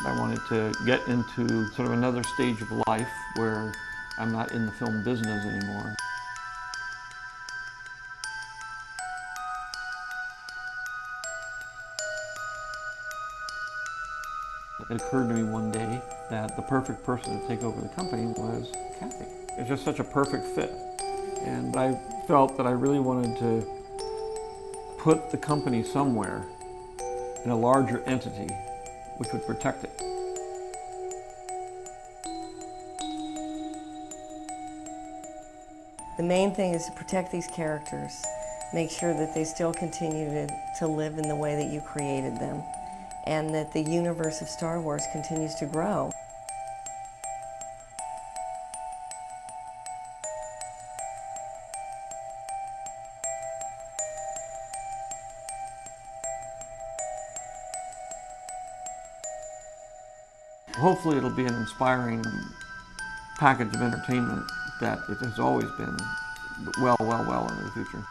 I wanted to get into sort of another stage of life where I'm not in the film business anymore. It occurred to me one day that the perfect person to take over the company was Kathy. It's just such a perfect fit. And I felt that I really wanted to put the company somewhere in a larger entity which would protect it. The main thing is to protect these characters, make sure that they still continue to live in the way that you created them, and that the universe of Star Wars continues to grow. Hopefully it'll be an inspiring package of entertainment that it has always been well into the future.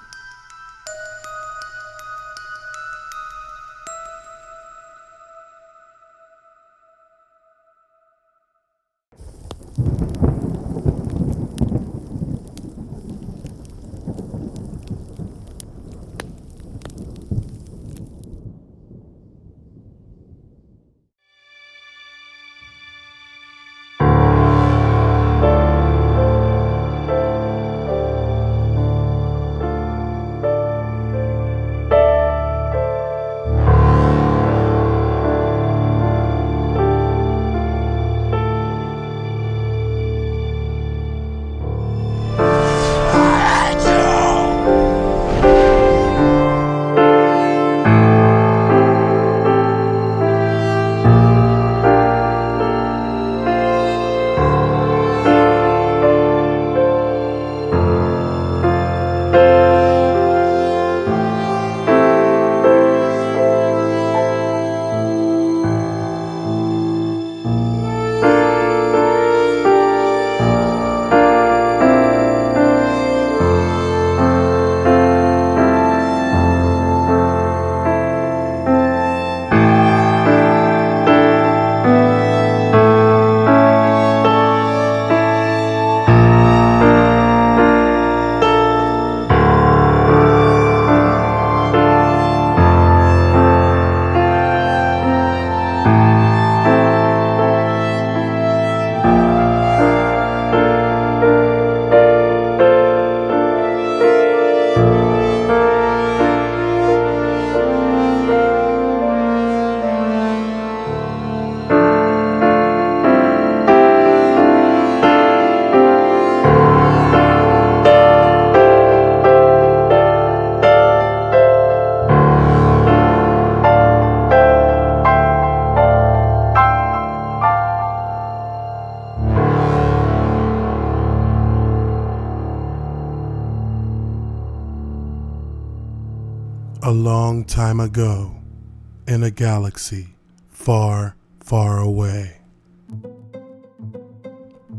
A long time ago, in a galaxy far, far away.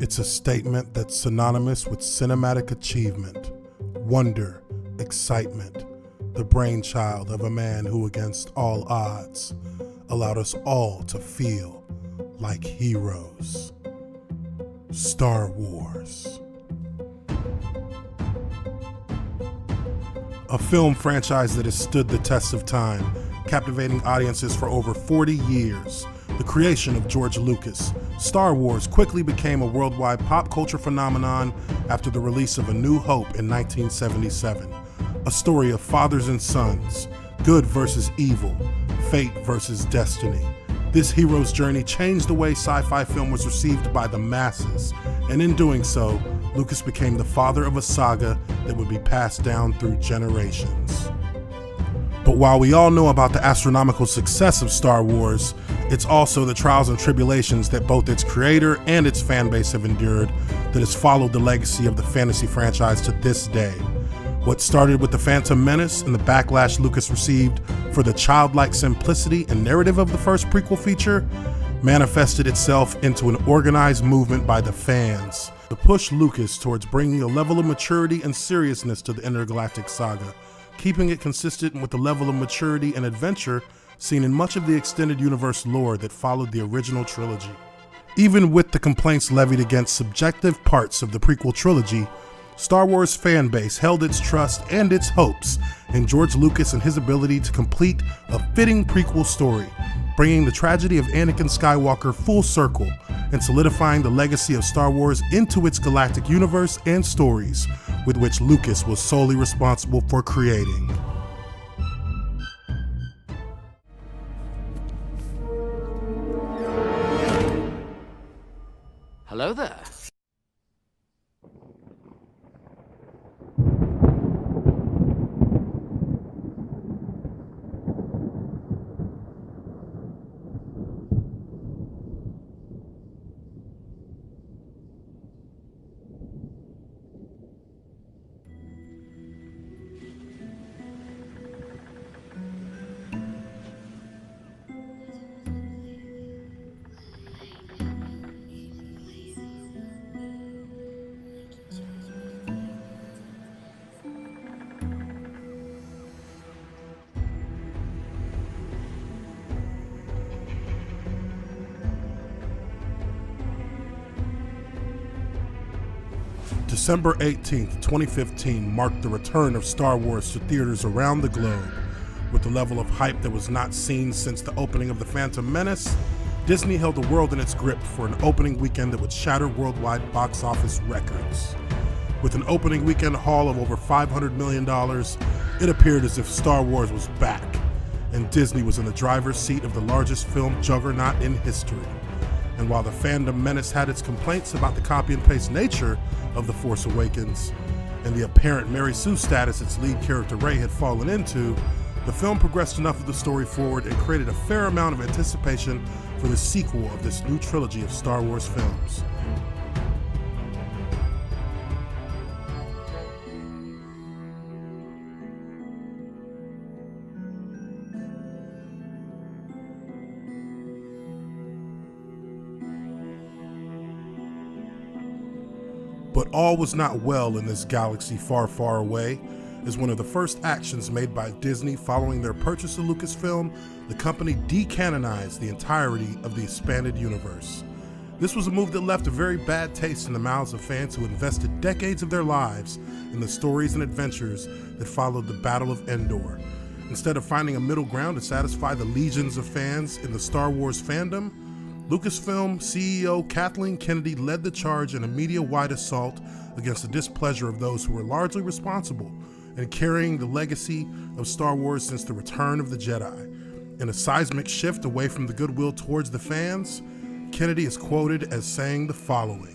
It's a statement that's synonymous with cinematic achievement, wonder, excitement, the brainchild of a man who, against all odds, allowed us all to feel like heroes. Star Wars. A film franchise that has stood the test of time, captivating audiences for over 40 years. The creation of George Lucas, Star Wars quickly became a worldwide pop culture phenomenon after the release of A New Hope in 1977. A story of fathers and sons, good versus evil, fate versus destiny. This hero's journey changed the way sci-fi film was received by the masses, and in doing so, Lucas became the father of a saga that would be passed down through generations. But while we all know about the astronomical success of Star Wars, it's also the trials and tribulations that both its creator and its fan base have endured that has followed the legacy of the fantasy franchise to this day. What started with the Phantom Menace and the backlash Lucas received for the childlike simplicity and narrative of the first prequel feature manifested itself into an organized movement by the fans to push Lucas towards bringing a level of maturity and seriousness to the intergalactic saga, keeping it consistent with the level of maturity and adventure seen in much of the extended universe lore that followed the original trilogy. Even with the complaints levied against subjective parts of the prequel trilogy, Star Wars fan base held its trust and its hopes in George Lucas and his ability to complete a fitting prequel story, bringing the tragedy of Anakin Skywalker full circle and solidifying the legacy of Star Wars into its galactic universe and stories, with which Lucas was solely responsible for creating. Hello there. December 18th, 2015 marked the return of Star Wars to theaters around the globe. With the level of hype that was not seen since the opening of The Phantom Menace, Disney held the world in its grip for an opening weekend that would shatter worldwide box office records. With an opening weekend haul of over $500 million, it appeared as if Star Wars was back, and Disney was in the driver's seat of the largest film juggernaut in history. And while The Fandom Menace had its complaints about the copy and paste nature of The Force Awakens and the apparent Mary Sue status its lead character Rey had fallen into, the film progressed enough of the story forward and created a fair amount of anticipation for the sequel of this new trilogy of Star Wars films. But all was not well in this galaxy far, far away, as one of the first actions made by Disney following their purchase of Lucasfilm, the company decanonized the entirety of the expanded universe. This was a move that left a very bad taste in the mouths of fans who invested decades of their lives in the stories and adventures that followed the Battle of Endor. Instead of finding a middle ground to satisfy the legions of fans in the Star Wars fandom, Lucasfilm CEO Kathleen Kennedy led the charge in a media-wide assault against the displeasure of those who were largely responsible in carrying the legacy of Star Wars since the return of the Jedi. In a seismic shift away from the goodwill towards the fans, Kennedy is quoted as saying the following: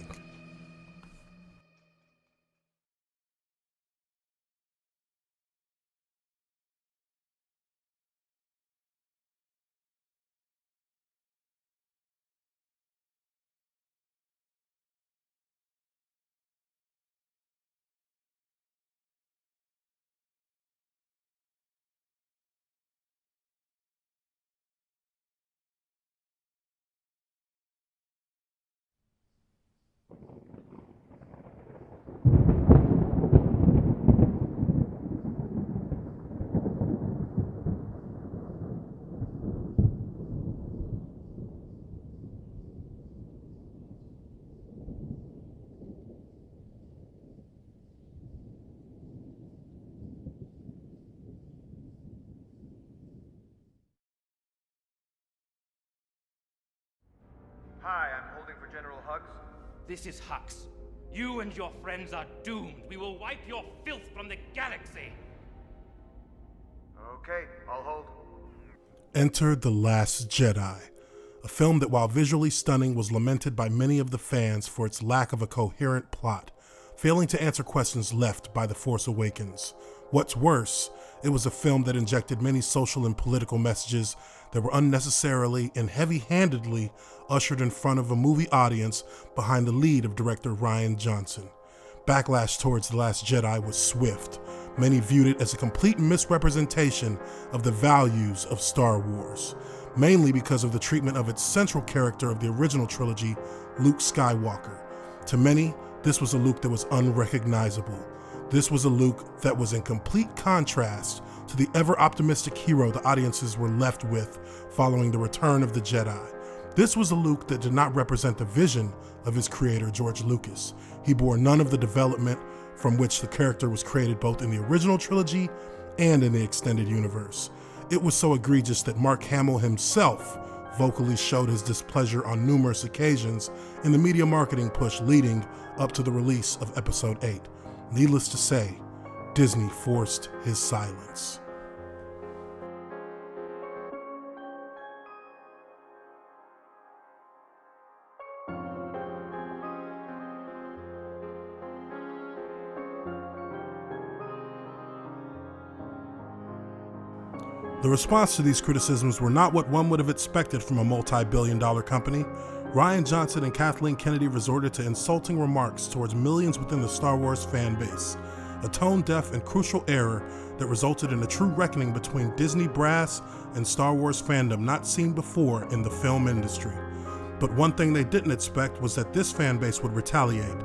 Hi, I'm holding for General Hux. This is Hux. You and your friends are doomed. We will wipe your filth from the galaxy. Okay, I'll hold. Enter The Last Jedi, a film that, while visually stunning, was lamented by many of the fans for its lack of a coherent plot, failing to answer questions left by The Force Awakens. What's worse, it was a film that injected many social and political messages that were unnecessarily and heavy-handedly ushered in front of a movie audience behind the lead of director Rian Johnson. Backlash towards The Last Jedi was swift. Many viewed it as a complete misrepresentation of the values of Star Wars, mainly because of the treatment of its central character of the original trilogy, Luke Skywalker. To many, this was a Luke that was unrecognizable. This was a Luke that was in complete contrast to the ever-optimistic hero the audiences were left with following the return of the Jedi. This was a Luke that did not represent the vision of his creator, George Lucas. He bore none of the development from which the character was created both in the original trilogy and in the extended universe. It was so egregious that Mark Hamill himself vocally showed his displeasure on numerous occasions in the media marketing push leading up to the release of Episode 8. Needless to say, Disney forced his silence. The response to these criticisms were not what one would have expected from a multi-billion-dollar company. Rian Johnson and Kathleen Kennedy resorted to insulting remarks towards millions within the Star Wars fan base, a tone-deaf and crucial error that resulted in a true reckoning between Disney brass and Star Wars fandom not seen before in the film industry. But one thing they didn't expect was that this fan base would retaliate,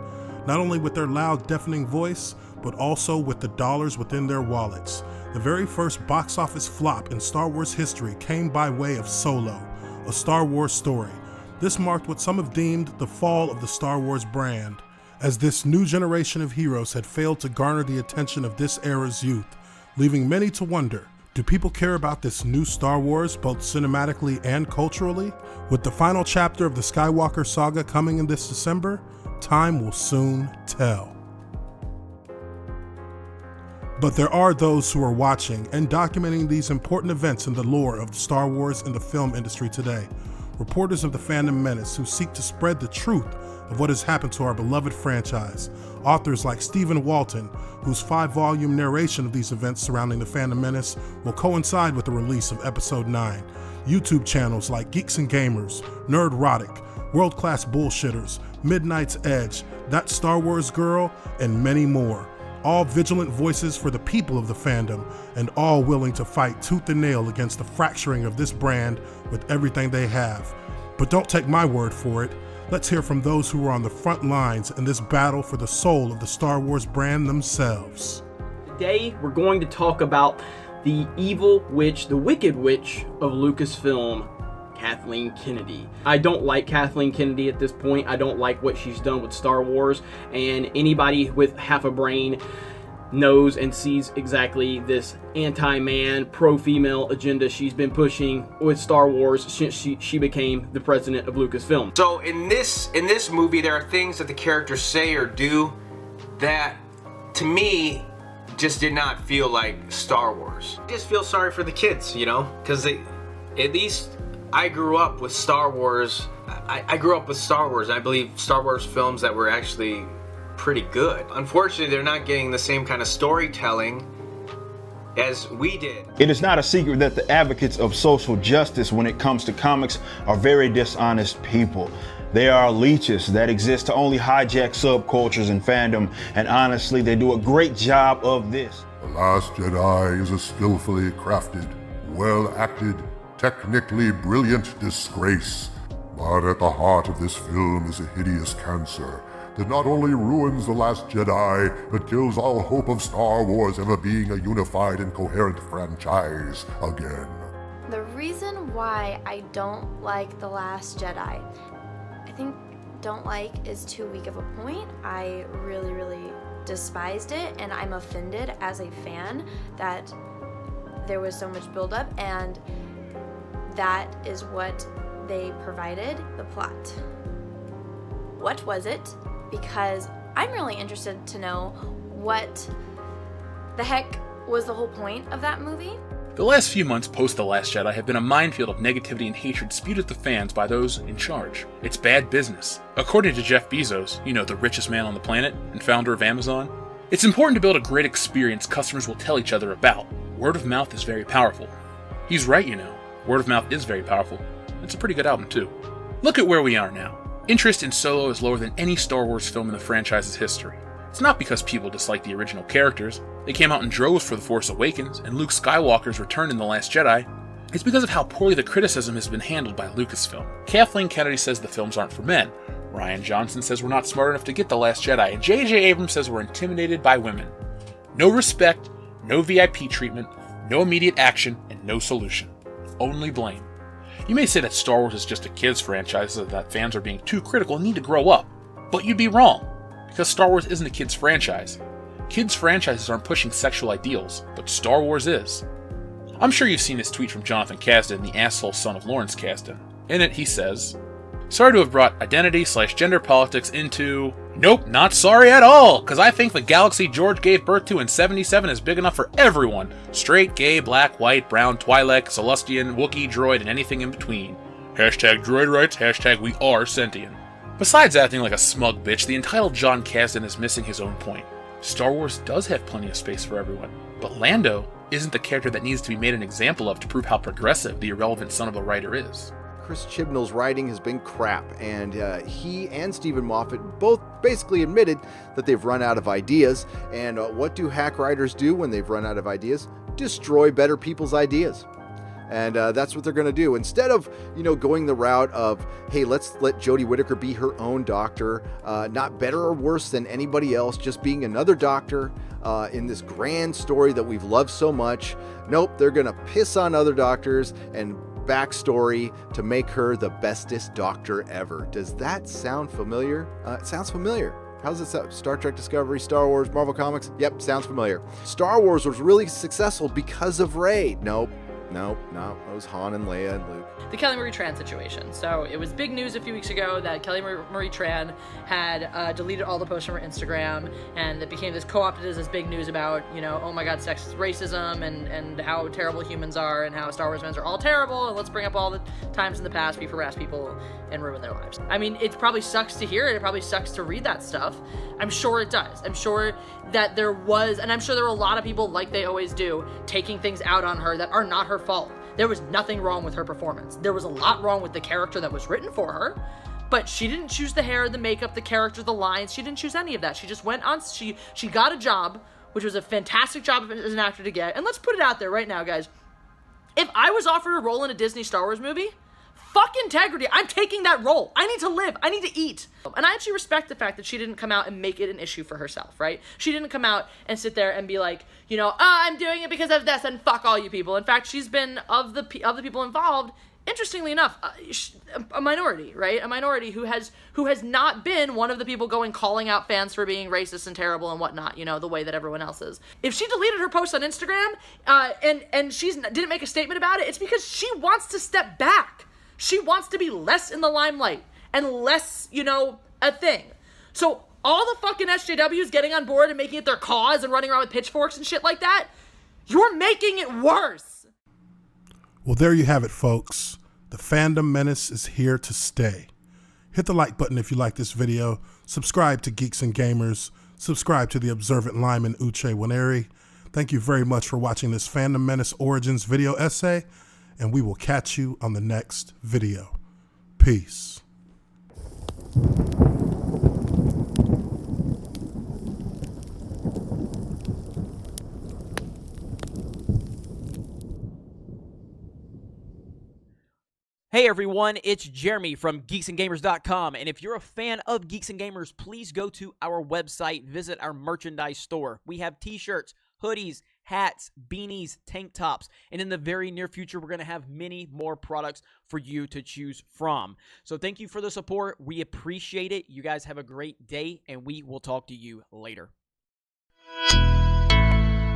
not only with their loud, deafening voice, but also with the dollars within their wallets. The very first box office flop in Star Wars history came by way of Solo, a Star Wars story. This marked what some have deemed the fall of the Star Wars brand, as this new generation of heroes had failed to garner the attention of this era's youth, leaving many to wonder, do people care about this new Star Wars, both cinematically and culturally? With the final chapter of the Skywalker saga coming in this December, time will soon tell. But there are those who are watching and documenting these important events in the lore of Star Wars and the film industry today. Reporters of the Fandom Menace who seek to spread the truth of what has happened to our beloved franchise. Authors like Stephen Walton, whose 5-volume narration of these events surrounding the Fandom Menace will coincide with the release of Episode 9. YouTube channels like Geeks and Gamers, Nerdrotic, World Class Bullshitters, Midnight's Edge, That Star Wars Girl, and many more. All vigilant voices for the people of the fandom, and all willing to fight tooth and nail against the fracturing of this brand with everything they have. But don't take my word for it. Let's hear from those who are on the front lines in this battle for the soul of the Star Wars brand themselves. Today, we're going to talk about the evil witch, the wicked witch of Lucasfilm, Kathleen Kennedy. I don't like Kathleen Kennedy at this point. I don't like what she's done with Star Wars, and anybody with half a brain knows and sees exactly this anti-man, pro-female agenda she's been pushing with Star Wars since she became the president of Lucasfilm. So in this movie, there are things that the characters say or do that, to me, just did not feel like Star Wars. I just feel sorry for the kids, you know, because at least I grew up with Star Wars. I grew up with Star Wars. I believe Star Wars films that were actually pretty good. Unfortunately, they're not getting the same kind of storytelling as we did. It is not a secret that the advocates of social justice when it comes to comics are very dishonest people. They are leeches that exist to only hijack subcultures and fandom, and honestly, they do a great job of this. The Last Jedi is a skillfully crafted, well-acted, technically brilliant disgrace. But at the heart of this film is a hideous cancer that not only ruins The Last Jedi, but kills all hope of Star Wars ever being a unified and coherent franchise again. The reason why I don't like The Last Jedi, I think don't like is too weak of a point. I really despised it, and I'm offended as a fan that there was so much buildup, and that is what they provided, the plot. What was it? Because I'm really interested to know what the heck was the whole point of that movie. The last few months post The Last Jedi have been a minefield of negativity and hatred spewed at the fans by those in charge. It's bad business. According to Jeff Bezos, you know, the richest man on the planet and founder of Amazon, it's important to build a great experience customers will tell each other about. Word of mouth is very powerful. He's right, you know. Word of mouth is very powerful. It's a pretty good album, too. Look at where we are now. Interest in Solo is lower than any Star Wars film in the franchise's history. It's not because people dislike the original characters. They came out in droves for The Force Awakens and Luke Skywalker's return in The Last Jedi. It's because of how poorly the criticism has been handled by Lucasfilm. Kathleen Kennedy says the films aren't for men. Rian Johnson says we're not smart enough to get The Last Jedi. And J.J. Abrams says we're intimidated by women. No respect, no VIP treatment, no immediate action, and no solution. Only blame. You may say that Star Wars is just a kids' franchise, and that fans are being too critical and need to grow up. But you'd be wrong, because Star Wars isn't a kids' franchise. Kids' franchises aren't pushing sexual ideals, but Star Wars is. I'm sure you've seen this tweet from Jonathan Kasdan, the asshole son of Lawrence Kasdan. In it, he says, "Sorry to have brought identity/gender politics into... Nope, not sorry at all, because I think the galaxy George gave birth to in 77 is big enough for everyone. Straight, gay, black, white, brown, Twi'lek, Celestian, Wookiee, droid, and anything in between. Hashtag droid rights, hashtag we are sentient." Besides acting like a smug bitch, the entitled John Kasdan is missing his own point. Star Wars does have plenty of space for everyone, but Lando isn't the character that needs to be made an example of to prove how progressive the irrelevant son of a writer is. Chris Chibnall's writing has been crap, and he and Stephen Moffat both basically admitted that they've run out of ideas. And what do hack writers do when they've run out of ideas? Destroy better people's ideas. And that's what they're going to do. Instead of, going the route of, hey, let's let Jodie Whittaker be her own doctor, not better or worse than anybody else, just being another doctor in this grand story that we've loved so much. Nope, they're going to piss on other doctors and backstory to make her the bestest doctor ever. Does that sound familiar? It sounds familiar. How's it sound? Star Trek Discovery, Star Wars, Marvel Comics? Yep, sounds familiar. Star Wars was really successful because of Rey. Nope. It was Han and Leia and Luke. The Kelly Marie Tran situation. So it was big news a few weeks ago that Kelly Marie Tran had deleted all the posts from her Instagram, and it became this co-opted as this big news about, oh my god, sexist racism and how terrible humans are and how Star Wars fans are all terrible, and let's bring up all the times in the past we've harassed people and ruined their lives. I mean, it probably sucks to hear it. It probably sucks to read that stuff. I'm sure it does. I'm sure that there was, and I'm sure there were a lot of people, like they always do, taking things out on her that are not her fault. There was nothing wrong with her performance. There was a lot wrong with the character that was written for her, but she didn't choose the hair, the makeup, the character, the lines. She didn't choose any of that. She just went on, she got a job, which was a fantastic job as an actor to get. And let's put it out there right now, guys. If I was offered a role in a Disney Star Wars movie, fuck integrity. I'm taking that role. I need to live. I need to eat. And I actually respect the fact that she didn't come out and make it an issue for herself, right? She didn't come out and sit there and be like, I'm doing it because of this and fuck all you people. In fact, she's been, of the people involved, interestingly enough, a minority, right? A minority who has not been one of the people calling out fans for being racist and terrible and whatnot, the way that everyone else is. If she deleted her post on Instagram and she didn't make a statement about it, it's because she wants to step back. She wants to be less in the limelight and less, a thing. So all the fucking SJWs getting on board and making it their cause and running around with pitchforks and shit like that, you're making it worse. Well, there you have it, folks. The Fandom Menace is here to stay. Hit the like button if you like this video. Subscribe to Geeks and Gamers. Subscribe to the observant lineman Uche Nwaneri. Thank you very much for watching this Fandom Menace Origins video essay, and we will catch you on the next video. Peace. Hey everyone, it's Jeremy from geeksandgamers.com, and if you're a fan of Geeks and Gamers, please go to our website, visit our merchandise store. We have t-shirts, hoodies, hats, beanies, tank tops, and in the very near future, we're going to have many more products for you to choose from. So thank you for the support. We appreciate it. You guys have a great day, and we will talk to you later.